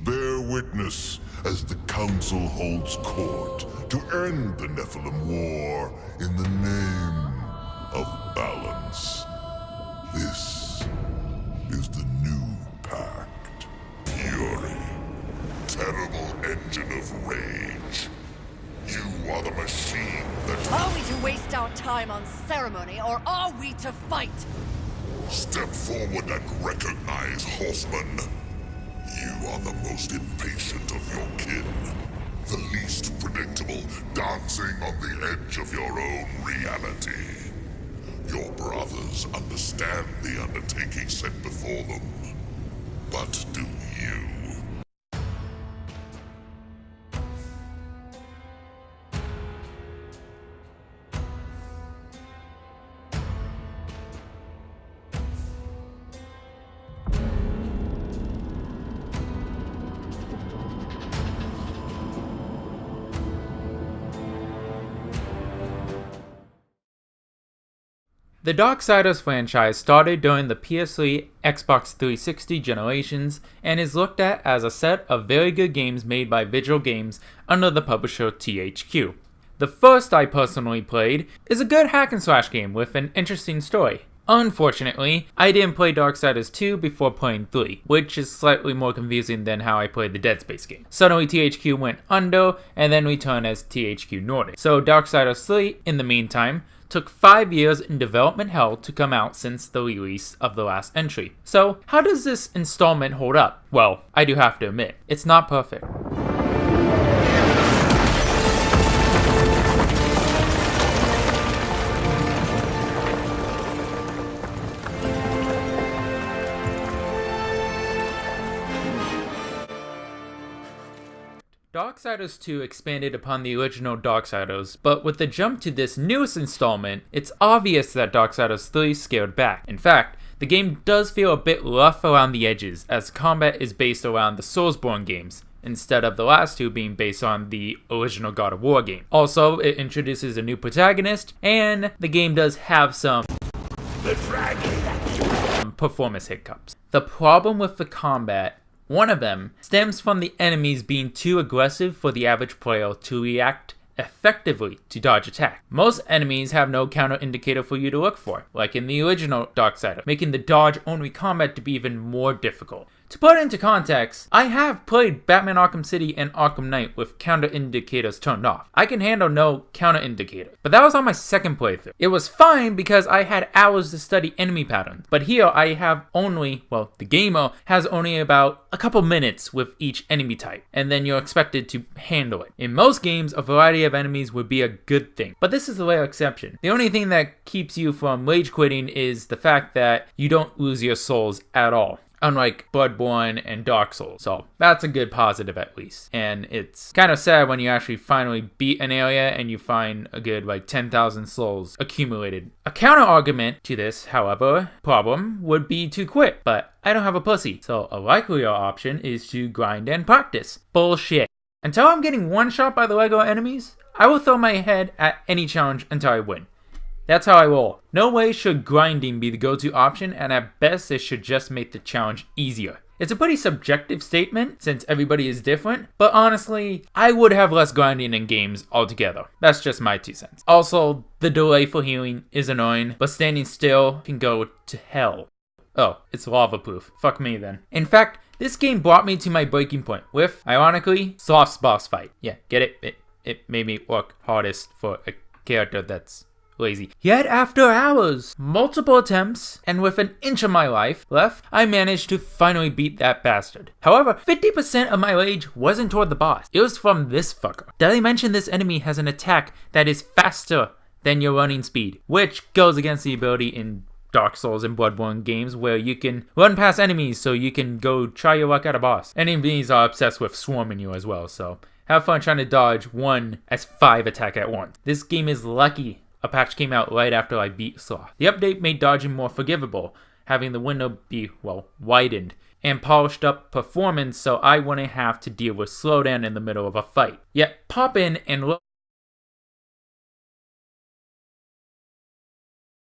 bear witness as the Council holds court to end the Nephilim War in the name of balance. This is the new pact. Fury, terrible engine of rage. You are the machine that... Are we to waste our time on ceremony, or are we to fight? Step forward and recognize, Horseman. You are the most impatient of your kin. The least predictable, dancing on the edge of your own reality. Your brothers understand the undertaking set before them. But do you? The Darksiders franchise started during the PS3, Xbox 360 generations and is looked at as a set of very good games made by Vigil Games under the publisher THQ. The first I personally played is a good hack and slash game with an interesting story. Unfortunately, I didn't play Darksiders 2 before playing 3, which is slightly more confusing than how I played the Dead Space game. Suddenly THQ went under and then returned as THQ Nordic. So Darksiders 3, in the meantime, took 5 years in development hell to come out since the release of the last entry. So how does this installment hold up? Well, I do have to admit, it's not perfect. Darksiders 2 expanded upon the original Darksiders, but with the jump to this newest installment, it's obvious that Darksiders 3 scaled back. In fact, the game does feel a bit rough around the edges, as combat is based around the Soulsborne games, instead of the last two being based on the original God of War game. Also, it introduces a new protagonist, and the game does have some performance hiccups. The problem with the combat, one of them, stems from the enemies being too aggressive for the average player to react effectively to dodge attack. Most enemies have no counter indicator for you to look for, like in the original Darksider, making the dodge only combat to be even more difficult. To put it into context, I have played Batman Arkham City and Arkham Knight with counter indicators turned off. I can handle no counter indicator, but that was on my second playthrough. It was fine because I had hours to study enemy patterns, but here I have only, well, the gamer has only about a couple minutes with each enemy type, and then you're expected to handle it. In most games, a variety of enemies would be a good thing, but this is a rare exception. The only thing that keeps you from rage quitting is the fact that you don't lose your souls at all, unlike Bloodborne and Dark Souls. So that's a good positive at least. And it's kind of sad when you actually finally beat an area and you find a good 10,000 souls accumulated. A counter argument to this, however, problem would be to quit, but I don't have a pussy. So a likelier option is to grind and practice. Bullshit. Until I'm getting one shot by the Lego enemies, I will throw my head at any challenge until I win. That's how I roll. No way should grinding be the go-to option, and at best it should just make the challenge easier. It's a pretty subjective statement since everybody is different, but honestly, I would have less grinding in games altogether. That's just my 2 cents. Also, the delay for healing is annoying, but standing still can go to hell. Oh, it's lava proof. Fuck me then. In fact, this game brought me to my breaking point with, ironically, Sloth's boss fight. Yeah, get it? It made me work hardest for a character that's lazy. Yet after hours, multiple attempts, and with an inch of my life left, I managed to finally beat that bastard. However, 50% of my rage wasn't toward the boss. It was from this fucker. Did I mention this enemy has an attack that is faster than your running speed, which goes against the ability in Dark Souls and Bloodborne games where you can run past enemies so you can go try your luck at a boss. Enemies are obsessed with swarming you as well, so have fun trying to dodge 1 as 5 attack at once. This game is lucky a patch came out right after I beat Sloth. The update made dodging more forgivable, having the window be, widened, and polished up performance so I wouldn't have to deal with slowdown in the middle of a fight. Yet pop in and look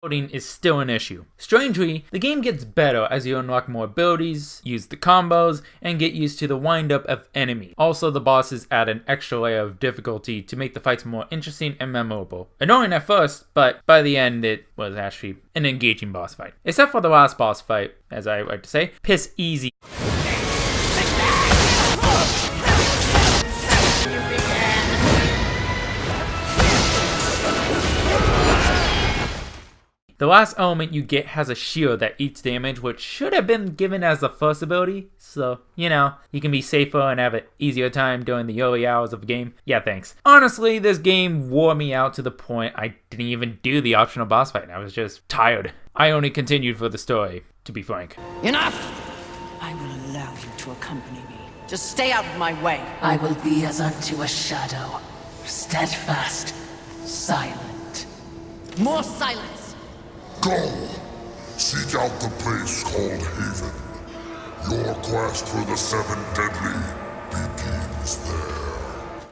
Loading is still an issue. Strangely, the game gets better as you unlock more abilities, use the combos, and get used to the wind-up of enemies. Also, the bosses add an extra layer of difficulty to make the fights more interesting and memorable. Annoying at first, but by the end it was actually an engaging boss fight. Except for the last boss fight, as I like to say, piss easy. The last element you get has a shield that eats damage, which should have been given as the first ability, so, you know, you can be safer and have an easier time during the early hours of the game. Yeah, thanks. Honestly, this game wore me out to the point I didn't even do the optional boss fight. I was just tired. I only continued for the story, to be frank. Enough! I will allow you to accompany me. Just stay out of my way. I will be as unto a shadow, steadfast, silent. More silence! Go! Seek out the place called Haven. Your quest for the Seven Deadly begins there.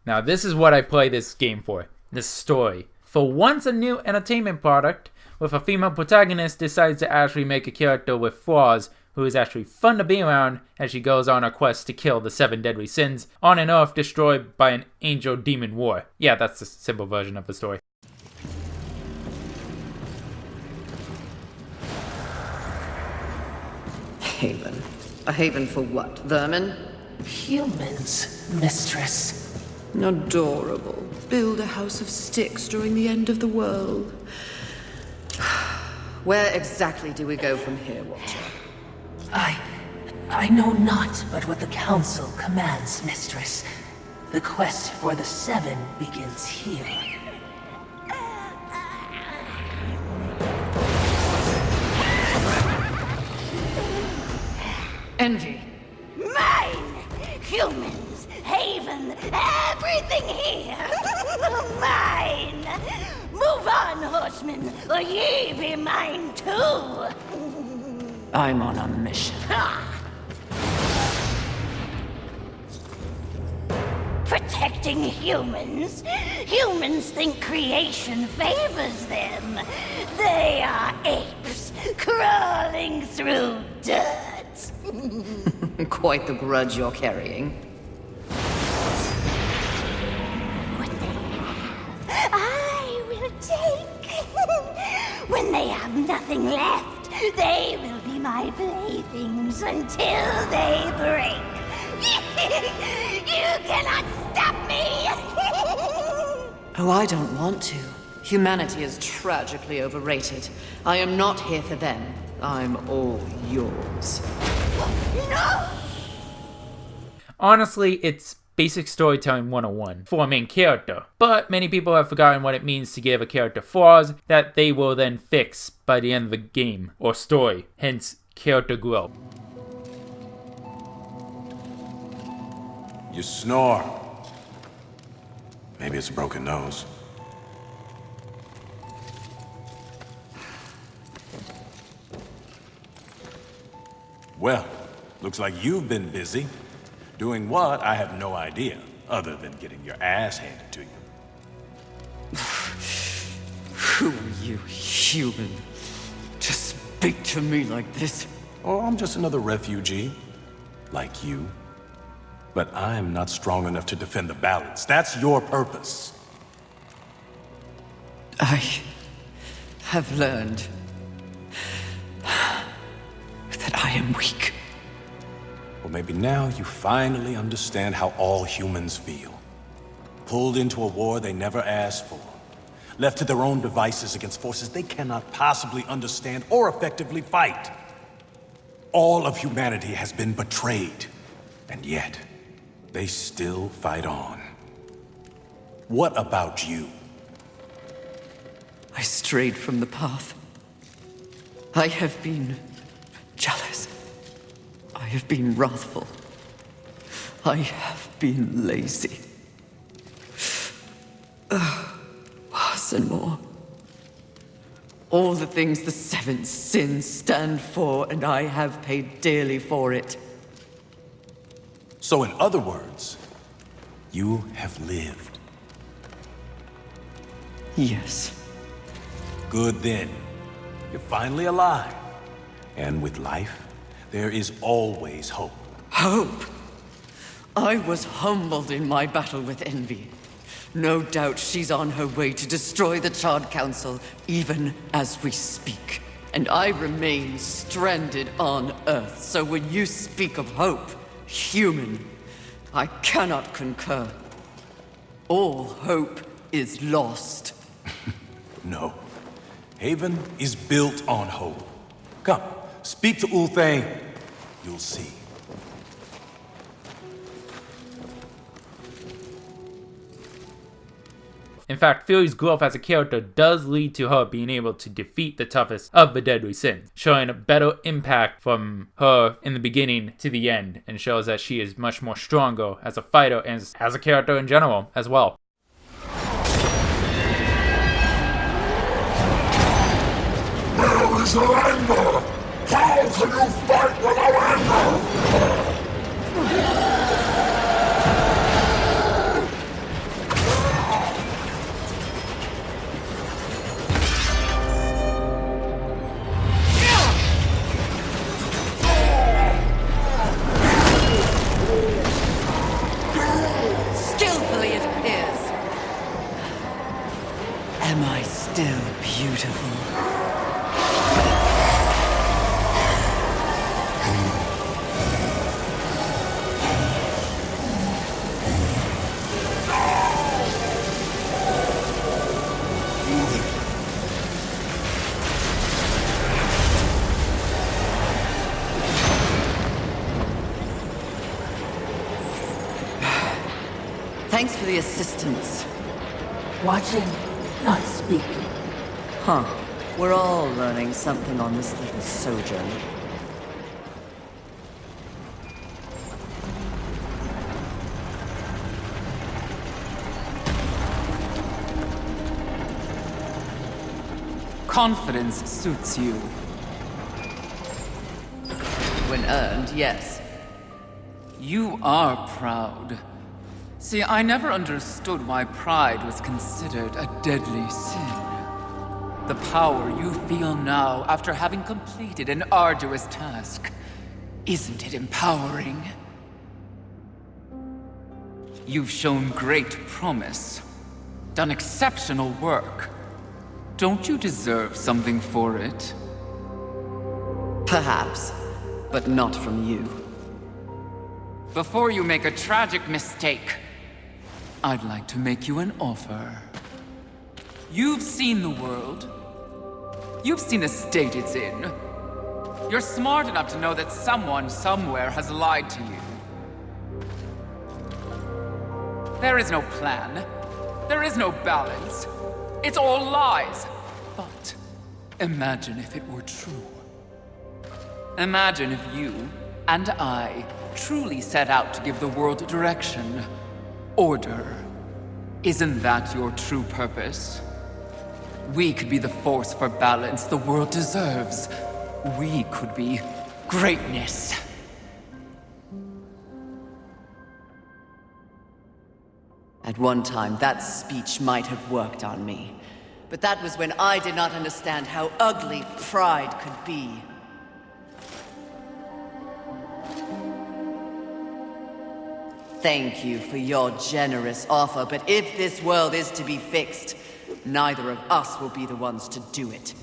Now this is what I play this game for. This story. For once a new entertainment product, with a female protagonist decides to actually make a character with flaws who is actually fun to be around as she goes on her quest to kill the 7 deadly sins on an earth destroyed by an angel-demon war. Yeah, that's the simple version of the story. Haven. A haven for what? Vermin? Humans, mistress. Adorable. Build a house of sticks during the end of the world. Where exactly do we go from here, Watcher? I know not but what the council commands, mistress. The quest for the 7 begins here. Envy. Mine! Humans, Haven, everything here! Mine! Move on, horsemen, or ye be mine too! I'm on a mission. Protecting humans? Humans think creation favors them. They are apes crawling through dirt. Quite the grudge you're carrying. What they have, I will take. When they have nothing left, they will be my playthings until they break. You cannot stop me! Oh, I don't want to. Humanity is tragically overrated. I am not here for them. I'm all yours. No! Honestly, it's basic storytelling 101 for a main character, but many people have forgotten what it means to give a character flaws that they will then fix by the end of the game or story, hence character growth. You snore. Maybe it's a broken nose. Well, looks like you've been busy. Doing what, I have no idea, other than getting your ass handed to you. Who are you, human? To speak to me like this? Oh, I'm just another refugee, like you. But I'm not strong enough to defend the balance. That's your purpose. I have learned that I am weak. Well, maybe now you finally understand how all humans feel. Pulled into a war they never asked for. Left to their own devices against forces they cannot possibly understand or effectively fight. All of humanity has been betrayed. And yet, they still fight on. What about you? I strayed from the path. I have been jealous. I have been wrathful. I have been lazy. Worse and more. All the things the 7 sins stand for, and I have paid dearly for it. So in other words, you have lived. Yes. good then. You're finally alive. And with life, there is always hope. Hope? I was humbled in my battle with Envy. No doubt she's on her way to destroy the Charred Council, even as we speak. And I remain stranded on Earth, so when you speak of hope, human, I cannot concur. All hope is lost. No. Haven is built on hope. Come, speak to Ulthane. You'll see. In fact, Fury's growth as a character does lead to her being able to defeat the toughest of the deadly sins, showing a better impact from her in the beginning to the end, and shows that she is much more stronger as a fighter and as a character in general as well. Where is your anger? How can you fight without anger? Skillfully it appears. Am I still beautiful? Thanks for the assistance. Watching, not speaking. Huh. We're all learning something on this little sojourn. Confidence suits you. When earned, yes. You are proud. See, I never understood why pride was considered a deadly sin. The power you feel now after having completed an arduous task, isn't it empowering? You've shown great promise, done exceptional work. Don't you deserve something for it? Perhaps, but not from you. Before you make a tragic mistake, I'd like to make you an offer. You've seen the world. You've seen the state it's in. You're smart enough to know that someone somewhere has lied to you. There is no plan. There is no balance. It's all lies. But imagine if it were true. Imagine if you and I truly set out to give the world direction. Order. Isn't that your true purpose? We could be the force for balance the world deserves. We could be greatness. At one time, that speech might have worked on me. But that was when I did not understand how ugly pride could be. Thank you for your generous offer, but if this world is to be fixed, neither of us will be the ones to do it.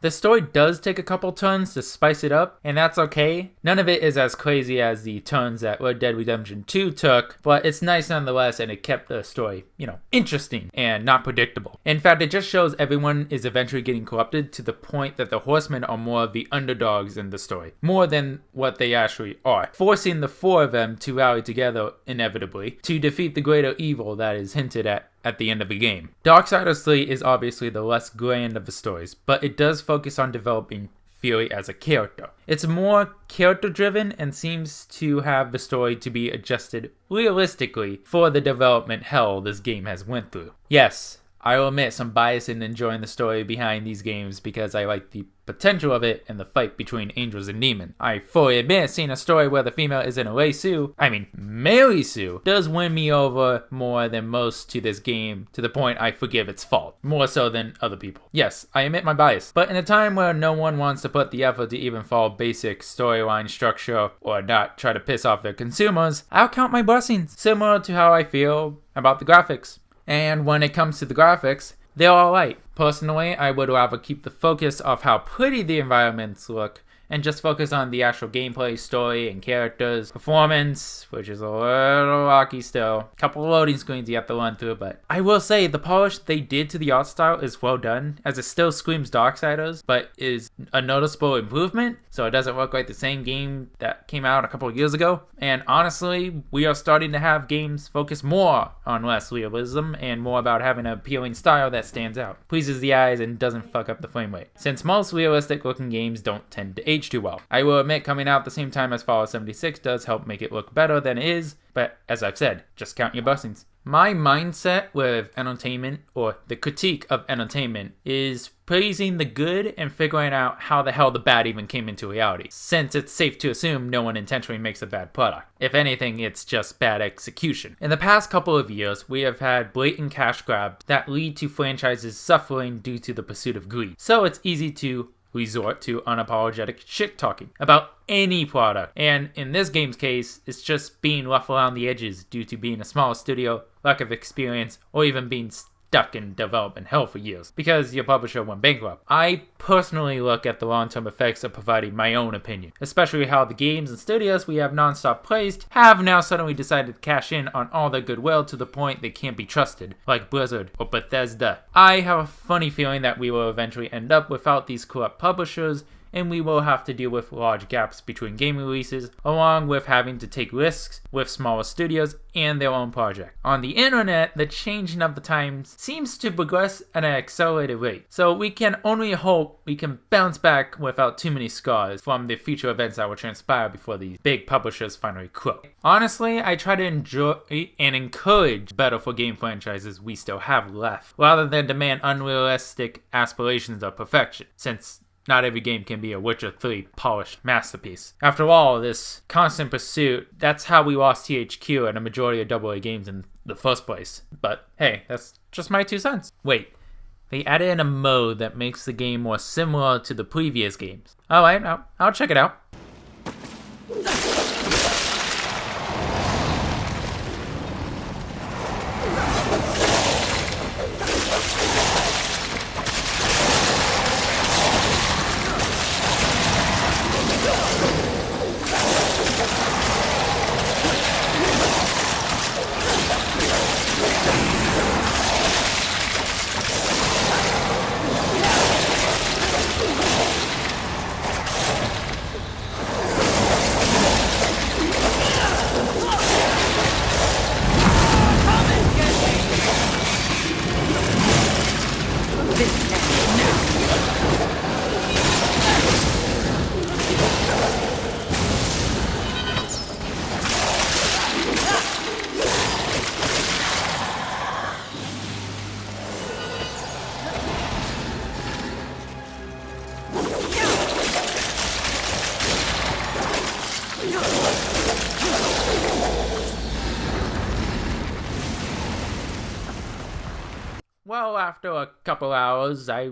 The story does take a couple turns to spice it up, and that's okay. None of it is as crazy as the turns that Red Dead Redemption 2 took, but it's nice nonetheless, and it kept the story, interesting and not predictable. In fact, it just shows everyone is eventually getting corrupted to the point that the Horsemen are more of the underdogs in the story, more than what they actually are, forcing the four of them to rally together, inevitably, to defeat the greater evil that is hinted at the end of the game. Darksiders 3 is obviously the less grand of the stories, but it does focus on developing Fury as a character. It's more character-driven and seems to have the story to be adjusted realistically for the development hell this game has went through. Yes, I will admit some bias in enjoying the story behind these games because I like the potential of it and the fight between angels and demons. I fully admit seeing a story where the female isn't a Mary Sue, does win me over more than most to this game, to the point I forgive its fault, more so than other people. Yes, I admit my bias, but in a time where no one wants to put the effort to even follow basic storyline structure or not try to piss off their consumers, I'll count my blessings, similar to how I feel about the graphics. And when it comes to the graphics, they're alright. Personally, I would rather keep the focus of how pretty the environments look and just focus on the actual gameplay, story, and characters. Performance, which is a little rocky still. Couple of loading screens you have to run through, but I will say the polish they did to the art style is well done, as it still screams Darksiders, but is a noticeable improvement, so it doesn't look like the same game that came out a couple of years ago. And honestly, we are starting to have games focus more on less realism and more about having an appealing style that stands out, pleases the eyes, and doesn't fuck up the frame rate, since most realistic looking games don't tend to age too well. I will admit coming out at the same time as Fallout 76 does help make it look better than it is, but as I've said, just count your blessings. My mindset with entertainment, or the critique of entertainment, is praising the good and figuring out how the hell the bad even came into reality, since it's safe to assume no one intentionally makes a bad product. If anything, it's just bad execution. In the past couple of years, we have had blatant cash grabs that lead to franchises suffering due to the pursuit of greed, so it's easy to resort to unapologetic shit talking about any product, and in this game's case, it's just being rough around the edges due to being a small studio, lack of experience, or even being stuck in development hell for years because your publisher went bankrupt. I personally look at the long-term effects of providing my own opinion, especially how the games and studios we have non-stop praised have now suddenly decided to cash in on all their goodwill to the point they can't be trusted, like Blizzard or Bethesda. I have a funny feeling that we will eventually end up without these corrupt publishers, and we will have to deal with large gaps between game releases, along with having to take risks with smaller studios and their own project. On the internet, the changing of the times seems to progress at an accelerated rate, so we can only hope we can bounce back without too many scars from the future events that will transpire before these big publishers finally croak. Honestly, I try to enjoy and encourage better for game franchises we still have left, rather than demand unrealistic aspirations of perfection, since not every game can be a Witcher 3 polished masterpiece. After all, this constant pursuit, that's how we lost THQ and a majority of AA games in the first place. But hey, that's just my 2 cents. Wait, they added in a mode that makes the game more similar to the previous games. Alright, I'll check it out. Well, after a couple hours, I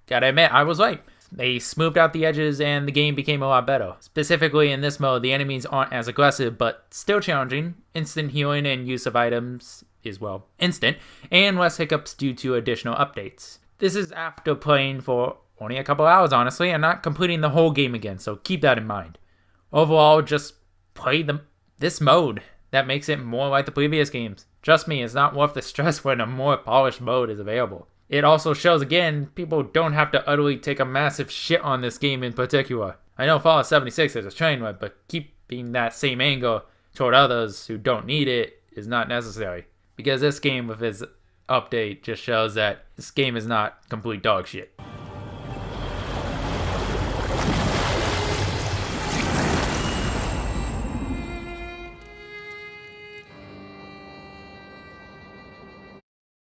gotta admit, I was right. They smoothed out the edges and the game became a lot better. Specifically in this mode, the enemies aren't as aggressive, but still challenging. Instant healing and use of items is, well, instant, and less hiccups due to additional updates. This is after playing for only a couple hours, honestly, and not completing the whole game again, so keep that in mind. Overall, just play this mode. That makes it more like the previous games. Trust me, it's not worth the stress when a more polished mode is available. It also shows again, people don't have to utterly take a massive shit on this game in particular. I know Fallout 76 is a train wreck, but keeping that same anger toward others who don't need it is not necessary. Because this game with its update just shows that this game is not complete dog shit.